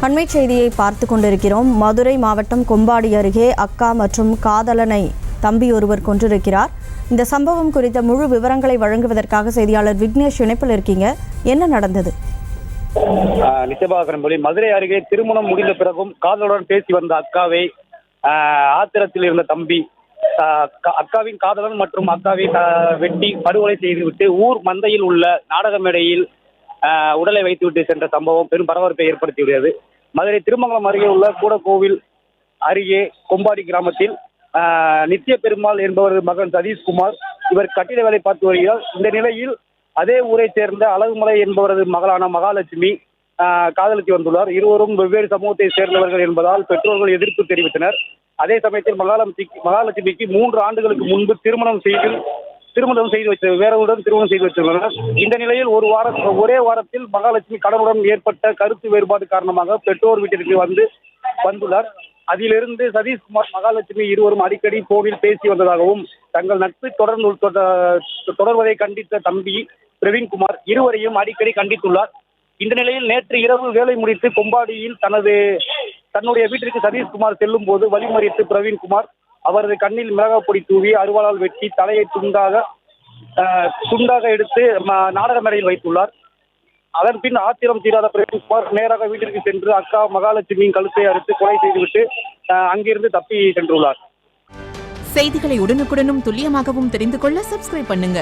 அண்மை செய்தியை பார்த்து கொண்டிருக்கிறோம். மதுரை மாவட்டம் கொம்பாடி அருகே அக்கா மற்றும் காதலனை தம்பி ஒருவர் கொன்றிருக்கிறார். இந்த சம்பவம் குறித்த முழு விவரங்களை வழங்குவதற்காக செய்தியாளர் விக்னேஷ் இணைப்பில் இருக்கீங்க. என்ன நடந்தது? நிச்சயமாக மதுரை அருகே திருமணம் முடிந்த பிறகும் காதலுடன் பேசி வந்த அக்காவை ஆத்திரத்தில் இருந்த தம்பி அக்காவின் காதலன் மற்றும் அக்காவை வெட்டி படுகொலை செய்துவிட்டு ஊர் மந்தையில் உள்ள நாடக மேடையில் உடலை வைத்துவிட்டு சென்ற சம்பவம் பெரும் பரபரப்பை ஏற்படுத்தியுள்ளது. மதுரை திருமங்கலம் அருகே உள்ள கூடக்கோவில் அருகே கொம்பாடி கிராமத்தில் நித்திய பெருமாள் என்பவரது மகன் சதீஷ்குமார் இவர் கட்டிட வேலை பார்த்து வருகிறார். இந்த நிலையில் அதே ஊரை சேர்ந்த அழகுமலை என்பவரது மகளான மகாலட்சுமி காதலித்து வந்துள்ளார். இருவரும் வெவ்வேறு சமூகத்தை சேர்ந்தவர்கள் என்பதால் பெற்றோர்கள் எதிர்ப்பு தெரிவித்தனர். அதே சமயத்தில் மகாலட்சுமிக்கு 3 ஆண்டுகளுக்கு முன்பு திருமணம் செய்து வைத்தது வேறவுடன் திருமணம் செய்து வைத்துள்ளனர். இந்த நிலையில் ஒரே வாரத்தில் மகாலட்சுமி கணவனுடன் ஏற்பட்ட கருத்து வேறுபாடு காரணமாக பெற்றோர் வீட்டிற்கு வந்துள்ளார். அதிலிருந்து சதீஷ்குமார் மகாலட்சுமி இருவரும் அடிக்கடி போனில் பேசி வந்ததாகவும் தங்கள் நட்பு தொடர்வதை கண்டித்த தம்பி பிரவீன்குமார் இருவரையும் அடிக்கடி கண்டித்துள்ளார். இந்த நிலையில் நேற்று இரவு வேலை முடித்து கொம்பாடியில் தன்னுடைய வீட்டிற்கு சதீஷ்குமார் செல்லும் போது வழிமறித்து பிரவீன்குமார் அவரது கண்ணில் மிளகாய் பொடி தூவி அருவாளால் வெட்டி தலையை துண்டாக எடுத்து நாடக மேடையில் வைத்துள்ளார். அதன் பின் ஆத்திரம் தீராத பிரவீன்குமார் நேராக வீட்டிற்கு சென்று அக்கா மகாலட்சுமியின் கழுத்தை அறுத்து கொலை செய்துவிட்டு அங்கிருந்து தப்பி சென்றுள்ளார். செய்திகளை உடனுக்குடனும் துல்லியமாகவும் தெரிந்து கொள்ள சப்ஸ்கிரைப் பண்ணுங்க.